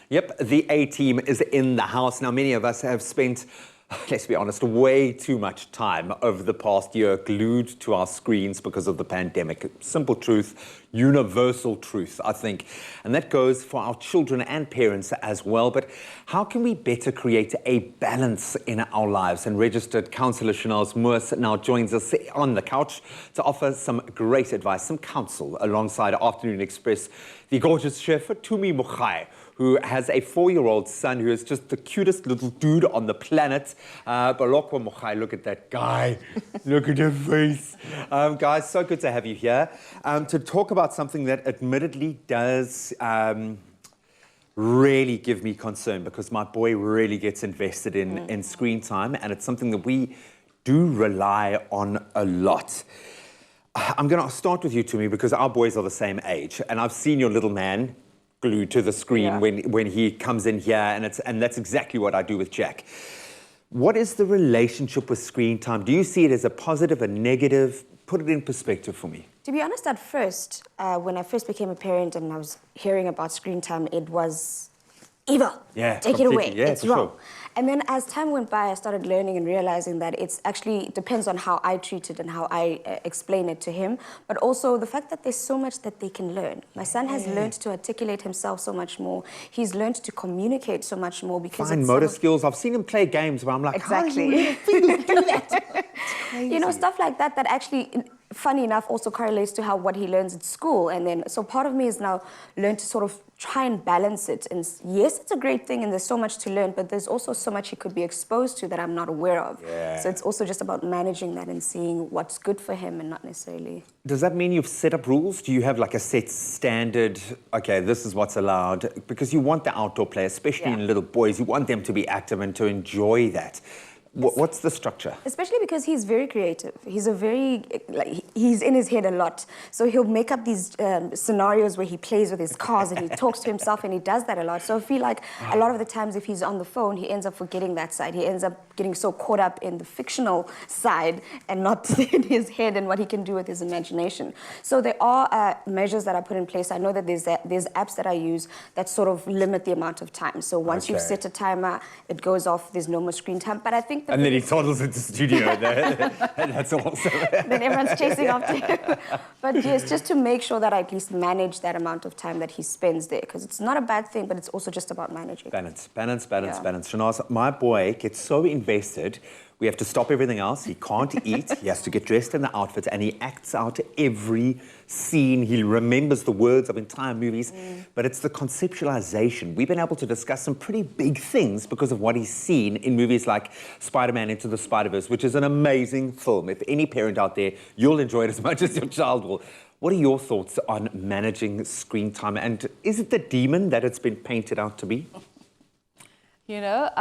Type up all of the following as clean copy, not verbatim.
Yep, the A-team is in the house. Now, many of us have spent, let's be honest, way too much time over the past year glued to our screens because of the pandemic. Simple truth, universal truth, I think. And that goes for our children and parents as well. But how can we better create a balance in our lives? And registered counsellor Chanel Moers now joins us on the couch to offer some great advice, some counsel alongside Afternoon Express, the gorgeous chef Tumi Mogai, who has a 4-year-old son who is just the cutest little dude on the planet. Balokwa Mogai, look at that guy. Look at your face. Guys, so good to have you here to talk about something that admittedly does really give me concern, because my boy really gets invested in screen time, and it's something that we do rely on a lot. I'm going to start with you, Tumi, because our boys are the same age, and I've seen your little man glued to the screen when he comes in here, and that's exactly what I do with Jack. What is the relationship with screen time? Do you see it as a positive, a negative? Put it in perspective for me. To be honest, at first, when I first became a parent and I was hearing about screen time, it was evil. Yeah, take it away. Yeah, it's wrong. Sure. And then as time went by, I started learning and realizing that it's actually depends on how I treat it and how I explain it to him, but also the fact that there's so much that they can learn. My son has learned to articulate himself so much more. He's learned to communicate so much more because fine motor skills. I've seen him play games where I'm like, exactly. How do you do that? You know, stuff like that that actually, funny enough, also correlates to what he learns at school. And then, so part of me has now learned to sort of try and balance it. And yes, it's a great thing and there's so much to learn, but there's also so much he could be exposed to that I'm not aware of. Yeah. So it's also just about managing that and seeing what's good for him and not necessarily. Does that mean you've set up rules? Do you have like a set standard, okay, this is what's allowed? Because you want the outdoor play, especially in little boys, you want them to be active and to enjoy that. What's the structure? Especially because he's very creative. He's he's in his head a lot. So he'll make up these scenarios where he plays with his cars and he talks to himself, and he does that a lot. So I feel like a lot of the times if he's on the phone, he ends up forgetting that side. He ends up getting so caught up in the fictional side and not in his head and what he can do with his imagination. So there are measures that I put in place. I know that there's apps that I use that sort of limit the amount of time. So once you've set a timer, it goes off, there's no more screen time. But I think and then he toddles into the studio. That's awesome. Then everyone's chasing after him. But yes, just to make sure that I at least manage that amount of time that he spends there, because it's not a bad thing, but it's also just about managing. Balance. Shanaz, my boy gets so invested. We have to stop everything else. He can't eat. He has to get dressed in the outfit, and he acts out every scene. He remembers the words of entire movies, but it's the conceptualization. We've been able to discuss some pretty big things because of what he's seen in movies like Spider-Man Into the Spider-Verse, which is an amazing film. If any parent out there, you'll enjoy it as much as your child will. What are your thoughts on managing screen time? And is it the demon that it's been painted out to be? You know,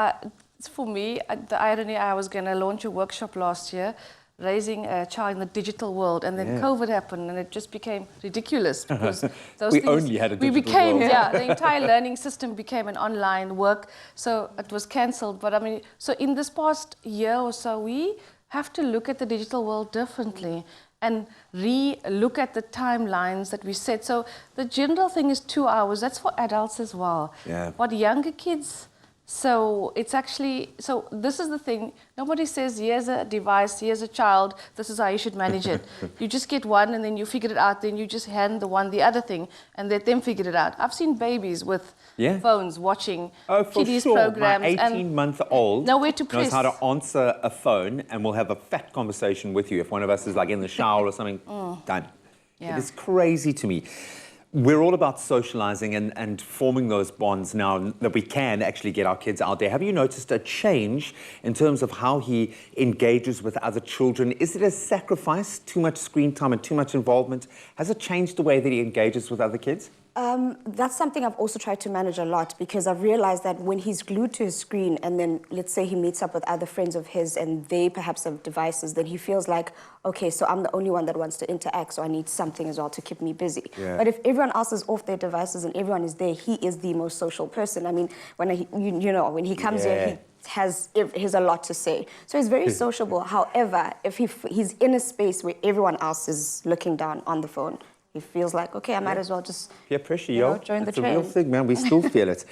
for me, the irony, I was going to launch a workshop last year, raising a child in the digital world, and then COVID happened, and it just became ridiculous because those we only had a digital world. Yeah, the entire learning system became an online work, so it was cancelled. But I mean, so in this past year or so, we have to look at the digital world differently and re-look at the timelines that we set. So the general thing is 2 hours. That's for adults as well. Yeah. What younger kids... So it's actually, so this is the thing, nobody says, here's a device, here's a child, this is how you should manage it. You just get one and then you figure it out, then you just hand the one the other thing and let them figure it out. I've seen babies with phones watching kiddies programs. My 18-month-old nowhere to press. knows how to answer a phone, and we'll have a fat conversation with you if one of us is like in the shower or something. Done. Yeah. It is crazy to me. We're all about socializing and forming those bonds now that we can actually get our kids out there. Have you noticed a change in terms of how he engages with other children? Is it a sacrifice, too much screen time and too much involvement? Has it changed the way that he engages with other kids? That's something I've also tried to manage a lot, because I've realized that when he's glued to his screen and then let's say he meets up with other friends of his and they perhaps have devices, then he feels like, okay, so I'm the only one that wants to interact, so I need something as well to keep me busy. Yeah. But if everyone else is off their devices and everyone is there, he is the most social person. I mean, when when he comes here, he has a lot to say. So he's very sociable. However, if he's in a space where everyone else is looking down on the phone, he feels like, okay, I might as well just peer pressure, join the train. It's a real thing, man. We still feel it.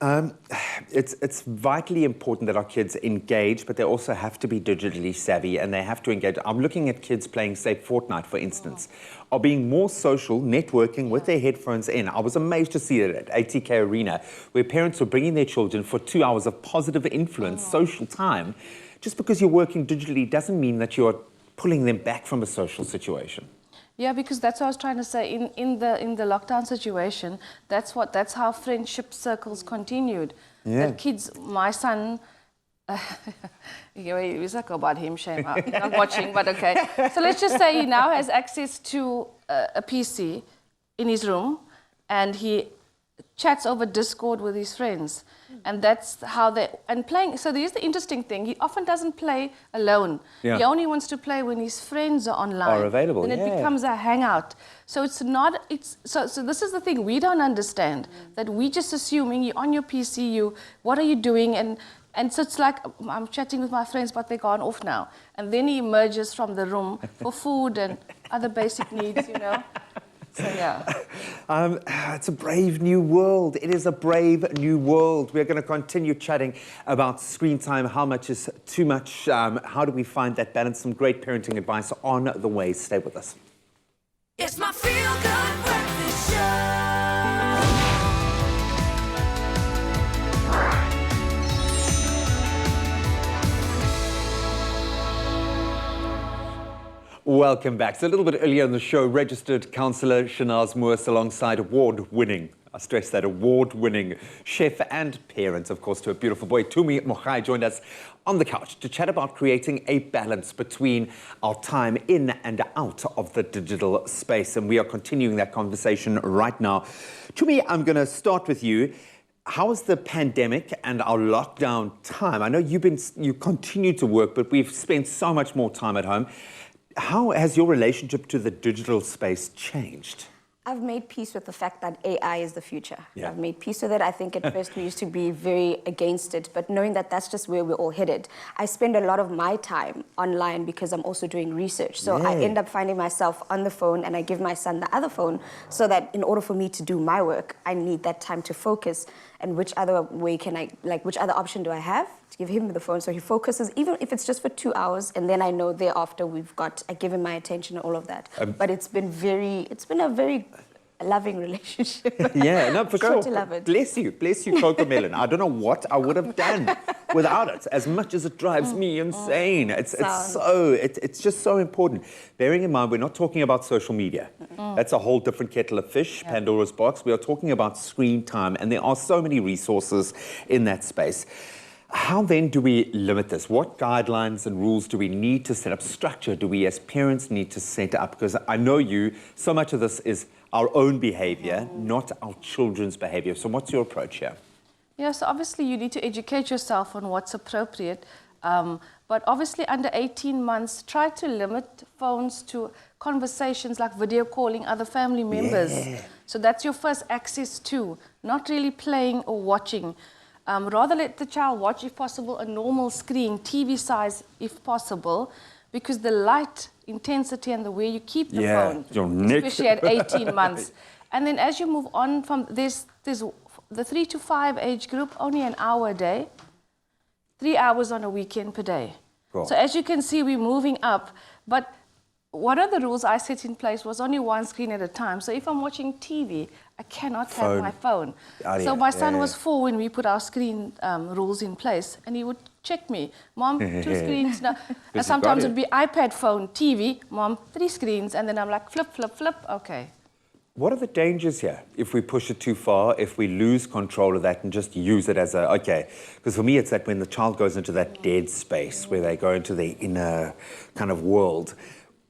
It's vitally important that our kids engage, but they also have to be digitally savvy and they have to engage. I'm looking at kids playing, say, Fortnite, for instance, are being more social, networking with their headphones in. I was amazed to see it at ATK Arena, where parents were bringing their children for 2 hours of positive influence, social time. Just because you're working digitally doesn't mean that you're pulling them back from a social situation. Yeah, because that's what I was trying to say. In the lockdown situation, that's how friendship circles continued. Yeah. The kids, my son, we talk about him, shame. I'm not watching, but okay. So let's just say he now has access to a PC in his room, and he chats over Discord with his friends. And that's how playing. So here's the interesting thing. He often doesn't play alone. Yeah. He only wants to play when his friends are online. Are available, Then it becomes a hangout. So so this is the thing we don't understand, that we just assuming you're on your PC, what are you doing? And so it's like, I'm chatting with my friends, but they're gone off now. And then he emerges from the room for food and other basic needs, So, yeah. It's a brave new world. It is a brave new world. We're going to continue chatting about screen time. How much is too much? How do we find that balance? Some great parenting advice on the way. Stay with us. It's my feel-good breakfast show. Welcome back. So a little bit earlier in the show, registered counsellor Shanaz Moos alongside award-winning, I stress that, award-winning chef and parent, of course, to a beautiful boy. Tumi Mochai joined us on the couch to chat about creating a balance between our time in and out of the digital space. And we are continuing that conversation right now. Tumi, I'm going to start with you. How is the pandemic and our lockdown time? I know you continue to work, but we've spent so much more time at home. How has your relationship to the digital space changed? I've made peace with the fact that AI is the future. Yeah. I've made peace with it. I think at first we used to be very against it, but knowing that that's just where we're all headed. I spend a lot of my time online because I'm also doing research. So I end up finding myself on the phone, and I give my son the other phone so that in order for me to do my work, I need that time to focus. And which other way can which other option do I have? To give him the phone so he focuses, even if it's just for 2 hours, and then I know thereafter I give him my attention and all of that. But it's been a very loving relationship. Yeah, no, for Grown sure. to love it. Bless you, Coco Melon. I don't know what I would have done without it, as much as it drives me insane. It's just so important. Bearing in mind, we're not talking about social media. That's a whole different kettle of fish, Pandora's box. We are talking about screen time, and there are so many resources in that space. How then do we limit this? What guidelines and rules do we need to set up? Structure do we as parents need to set up? Because I know so much of this is our own behavior, not our children's behavior. So what's your approach here? Yeah, so obviously you need to educate yourself on what's appropriate. But obviously under 18 months, try to limit phones to conversations like video calling other family members. Yeah. So that's your first access to, not really playing or watching. Rather let the child watch, if possible, a normal screen, TV size, if possible, because the light intensity and the way you keep the phone, your neck. especially at 18 months. And then as you move on from there's the 3 to 5 age group, only an hour a day, 3 hours on a weekend per day. Cool. So as you can see, we're moving up. But one of the rules I set in place was only one screen at a time. So if I'm watching TV, I cannot have my phone. So my son was 4 when we put our screen rules in place, and he would check me. Mom, 2 screens now. And sometimes it would be iPad, phone, TV. Mom, 3 screens. And then I'm like, flip, flip, flip. Okay. What are the dangers here if we push it too far, if we lose control of that and just use it as because for me it's that when the child goes into that dead space where they go into the inner kind of world,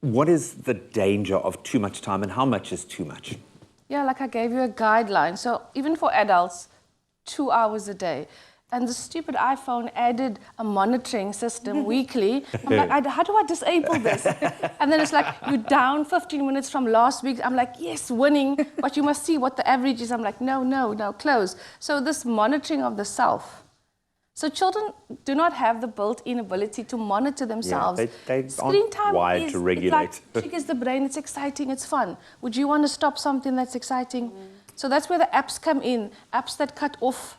what is the danger of too much time and how much is too much? Yeah, like I gave you a guideline. So even for adults, 2 hours a day. And the stupid iPhone added a monitoring system weekly. I'm like, how do I disable this? And then it's like, you're down 15 minutes from last week. I'm like, yes, winning, but you must see what the average is. I'm like, no, close. So this monitoring of the self. So children do not have the built-in ability to monitor themselves. Yeah, they Screen aren't time wired to regulate. It triggers the brain, it's exciting, it's fun. Would you want to stop something that's exciting? So that's where the apps come in, apps that cut off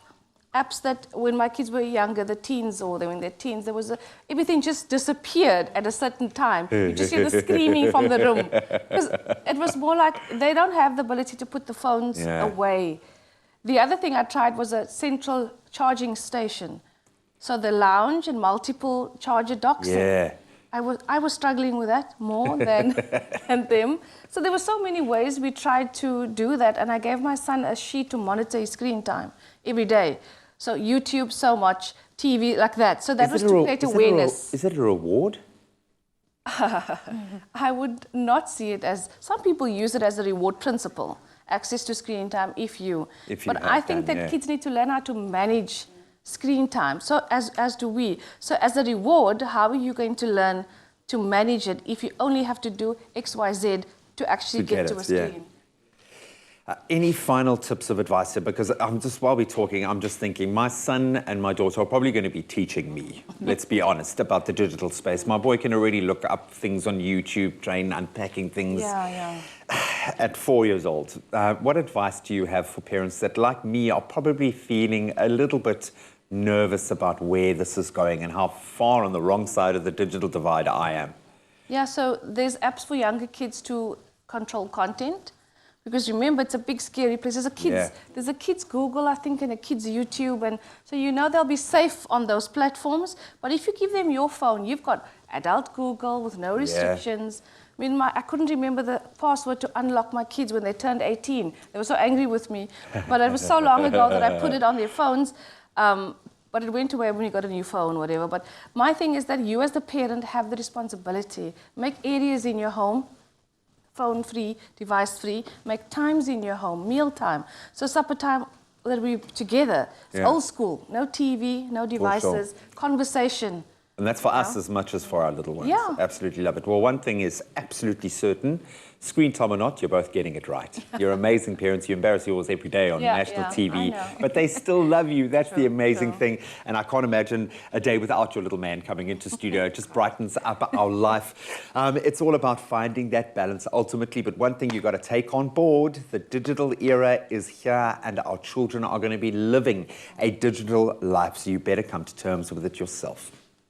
apps that when my kids were younger, the teens or they were in their teens, there was everything just disappeared at a certain time. You just hear the screaming from the room. Because it was more like they don't have the ability to put the phones away. The other thing I tried was a central charging station. So the lounge and multiple charger docks. Yeah. I was struggling with that more than them. So there were so many ways we tried to do that, and I gave my son a sheet to monitor his screen time every day. So YouTube so much, TV like that. So that was to create awareness. Is it a reward? I would not see it as, some people use it as a reward principle, access to screen time but I think that kids need to learn how to manage screen time, so as do we. So as a reward, how are you going to learn to manage it if you only have to do X, Y, Z to actually get to a screen? Any final tips of advice here? Because while we're talking, I'm just thinking, my son and my daughter are probably going to be teaching me, let's be honest, about the digital space. My boy can already look up things on YouTube, train unpacking things at 4 years old. What advice do you have for parents that, like me, are probably feeling a little bit nervous about where this is going and how far on the wrong side of the digital divide I am? Yeah, so there's apps for younger kids to control content. Because remember, it's a big, scary place. There's a kids Google, I think, and a kids YouTube. And so they'll be safe on those platforms. But if you give them your phone, you've got adult Google with no restrictions. I mean, I couldn't remember the password to unlock my kids when they turned 18. They were so angry with me. But it was so long ago that I put it on their phones. But it went away when you got a new phone, whatever. But my thing is that you as the parent have the responsibility. Make areas in your home phone-free, device-free, make times in your home, meal time. So supper time, that we together. It's old school, no TV, no devices, conversation. And that's for us as much as for our little ones. Yeah. Absolutely love it. Well, one thing is absolutely certain, screen time or not, you're both getting it right. You're amazing parents. You embarrass yours every day on national TV, but they still love you. That's the amazing thing. And I can't imagine a day without your little man coming into studio. It just brightens up our life. It's all about finding that balance ultimately. But one thing you've got to take on board, the digital era is here and our children are going to be living a digital life. So you better come to terms with it yourself.